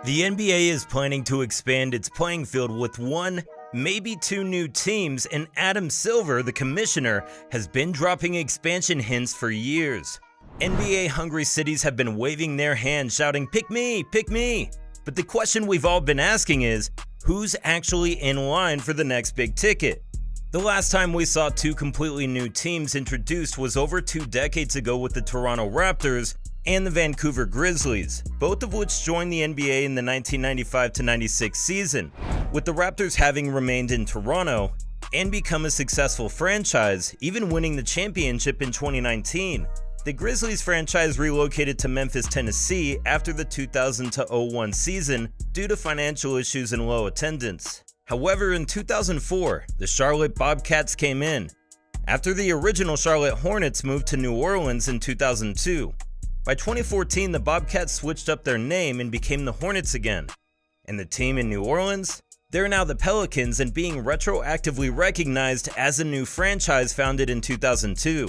The NBA is planning to expand its playing field with one, maybe two new teams, and Adam Silver, the commissioner, has been dropping expansion hints for years. NBA-hungry cities have been waving their hands, shouting, "Pick me, pick me!" But the question we've all been asking is, who's actually in line for the next big ticket? The last time we saw two completely new teams introduced was over 2 decades ago with the Toronto Raptors and the Vancouver Grizzlies, both of which joined the NBA in the 1995-96 season, with the Raptors having remained in Toronto and become a successful franchise, even winning the championship in 2019. The Grizzlies franchise relocated to Memphis, Tennessee after the 2000-01 season due to financial issues and low attendance. However, in 2004, the Charlotte Bobcats came in, after the original Charlotte Hornets moved to New Orleans in 2002. By 2014, the Bobcats switched up their name and became the Hornets again. And the team in New Orleans? They're now the Pelicans and being retroactively recognized as a new franchise founded in 2002.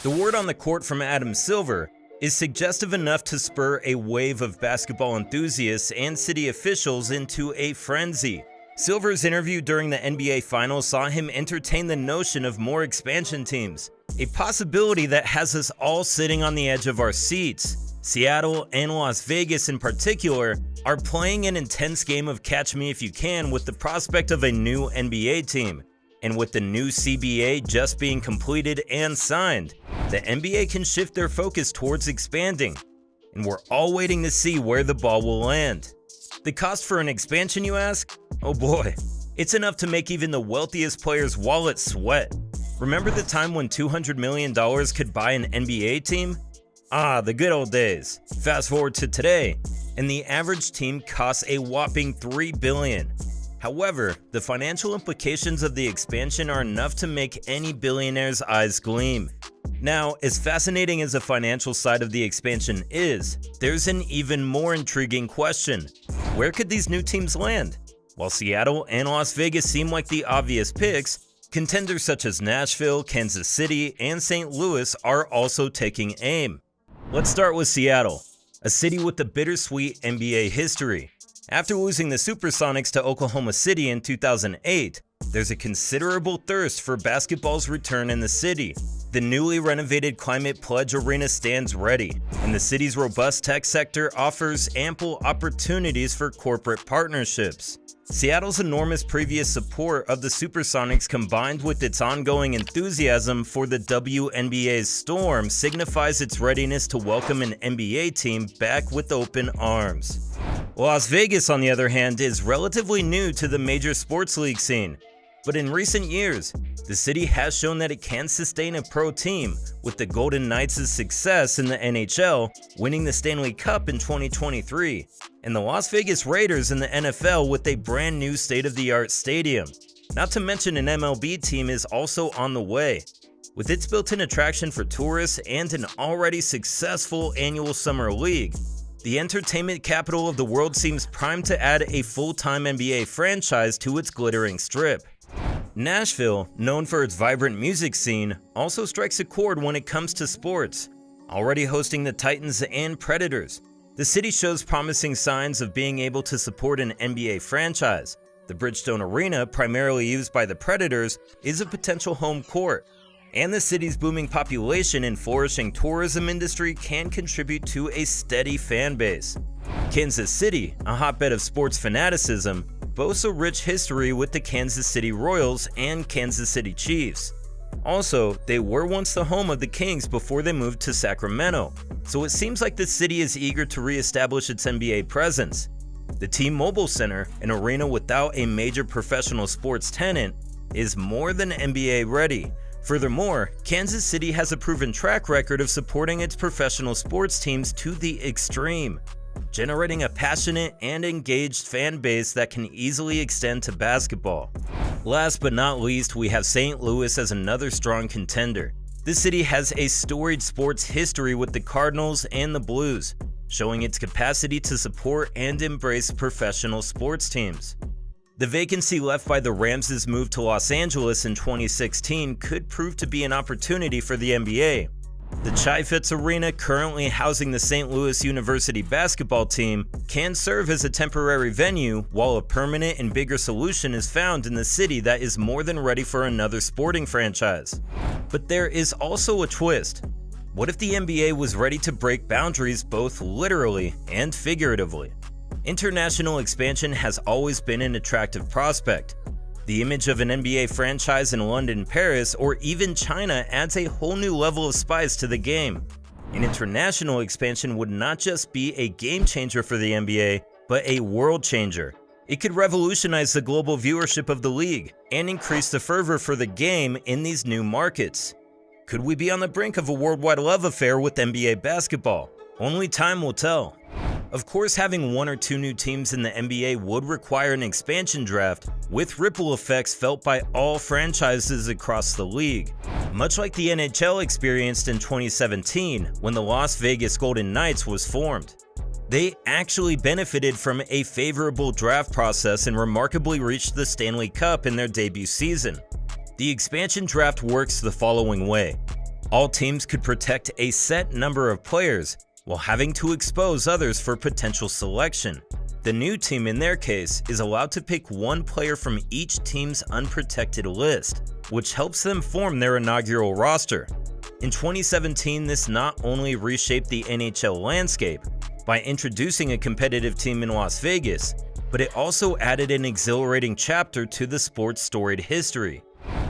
The word on the court from Adam Silver is suggestive enough to spur a wave of basketball enthusiasts and city officials into a frenzy. Silver's interview during the NBA Finals saw him entertain the notion of more expansion teams, a possibility that has us all sitting on the edge of our seats. Seattle and Las Vegas in particular are playing an intense game of catch me if you can with the prospect of a new NBA team. And with the new CBA just being completed and signed, the NBA can shift their focus towards expanding. And we're all waiting to see where the ball will land. The cost for an expansion, you ask? Oh boy, it's enough to make even the wealthiest players' wallets sweat. Remember the time when $200 million could buy an NBA team? Ah, the good old days. Fast forward to today, and the average team costs a whopping $3 billion. However, the financial implications of the expansion are enough to make any billionaire's eyes gleam. Now, as fascinating as the financial side of the expansion is, there's an even more intriguing question. Where could these new teams land? While Seattle and Las Vegas seem like the obvious picks, contenders such as Nashville, Kansas City, and St. Louis are also taking aim. Let's start with Seattle, a city with a bittersweet NBA history. After losing the Supersonics to Oklahoma City in 2008, there's a considerable thirst for basketball's return in the city. The newly renovated Climate Pledge Arena stands ready, and the city's robust tech sector offers ample opportunities for corporate partnerships. Seattle's enormous previous support of the Supersonics combined with its ongoing enthusiasm for the WNBA's Storm signifies its readiness to welcome an NBA team back with open arms. Las Vegas, on the other hand, is relatively new to the major sports league scene, but in recent years, the city has shown that it can sustain a pro team, with the Golden Knights' success in the NHL, winning the Stanley Cup in 2023, and the Las Vegas Raiders in the NFL with a brand new state-of-the-art stadium. Not to mention an MLB team is also on the way. With its built-in attraction for tourists and an already successful annual summer league, the entertainment capital of the world seems primed to add a full-time NBA franchise to its glittering strip. Nashville, known for its vibrant music scene, also strikes a chord when it comes to sports. Already hosting the Titans and Predators, the city shows promising signs of being able to support an NBA franchise. The Bridgestone Arena, primarily used by the Predators, is a potential home court. And the city's booming population and flourishing tourism industry can contribute to a steady fan base. Kansas City, a hotbed of sports fanaticism, boasts a rich history with the Kansas City Royals and Kansas City Chiefs. Also, they were once the home of the Kings before they moved to Sacramento, so it seems like the city is eager to re-establish its NBA presence. The T-Mobile Center, an arena without a major professional sports tenant, is more than NBA ready. Furthermore, Kansas City has a proven track record of supporting its professional sports teams to the extreme, generating a passionate and engaged fan base that can easily extend to basketball. Last but not least, we have St. Louis as another strong contender. This city has a storied sports history with the Cardinals and the Blues, showing its capacity to support and embrace professional sports teams. The vacancy left by the Rams' move to Los Angeles in 2016 could prove to be an opportunity for the NBA. The Chaifetz Arena, currently housing the St. Louis University basketball team, can serve as a temporary venue, while a permanent and bigger solution is found in the city that is more than ready for another sporting franchise. But there is also a twist. What if the NBA was ready to break boundaries both literally and figuratively? International expansion has always been an attractive prospect. The image of an NBA franchise in London, Paris, or even China adds a whole new level of spice to the game. An international expansion would not just be a game changer for the NBA, but a world changer. It could revolutionize the global viewership of the league and increase the fervor for the game in these new markets. Could we be on the brink of a worldwide love affair with NBA basketball? Only time will tell. Of course, having one or two new teams in the NBA would require an expansion draft, with ripple effects felt by all franchises across the league. Much like the NHL experienced in 2017, when the Las Vegas Golden Knights was formed. They actually benefited from a favorable draft process and remarkably reached the Stanley Cup in their debut season. The expansion draft works the following way. All teams could protect a set number of players, while having to expose others for potential selection. The new team, in their case, is allowed to pick one player from each team's unprotected list, which helps them form their inaugural roster. In 2017, this not only reshaped the NHL landscape by introducing a competitive team in Las Vegas, but it also added an exhilarating chapter to the sport's storied history.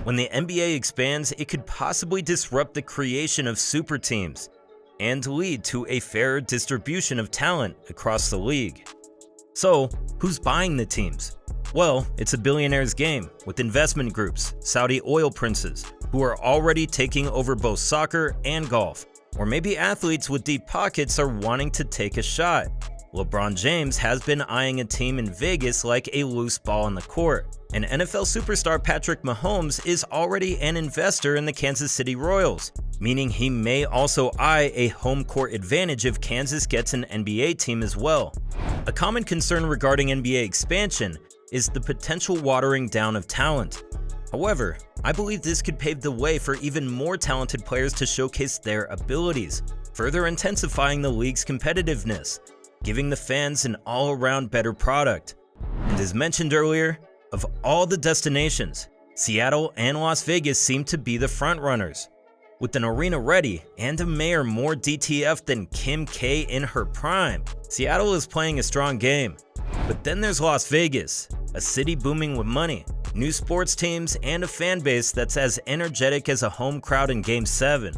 When the NBA expands, it could possibly disrupt the creation of super teams and lead to a fairer distribution of talent across the league. So, who's buying the teams? Well, it's a billionaire's game, with investment groups, Saudi oil princes, who are already taking over both soccer and golf. Or maybe athletes with deep pockets are wanting to take a shot. LeBron James has been eyeing a team in Vegas like a loose ball on the court. And NFL superstar Patrick Mahomes is already an investor in the Kansas City Royals, meaning he may also eye a home court advantage if Kansas gets an NBA team as well. A common concern regarding NBA expansion is the potential watering down of talent. However, I believe this could pave the way for even more talented players to showcase their abilities, further intensifying the league's competitiveness, giving the fans an all-around better product. And as mentioned earlier, of all the destinations, Seattle and Las Vegas seem to be the frontrunners. With an arena ready and a mayor more DTF than Kim K in her prime, Seattle is playing a strong game. But then there's Las Vegas, a city booming with money, new sports teams, and a fan base that's as energetic as a home crowd in Game 7.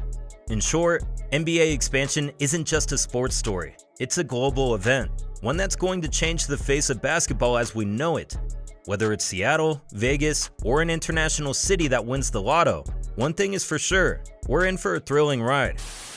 In short, NBA expansion isn't just a sports story, it's a global event, one that's going to change the face of basketball as we know it. Whether it's Seattle, Vegas, or an international city that wins the lotto, one thing is for sure, we're in for a thrilling ride.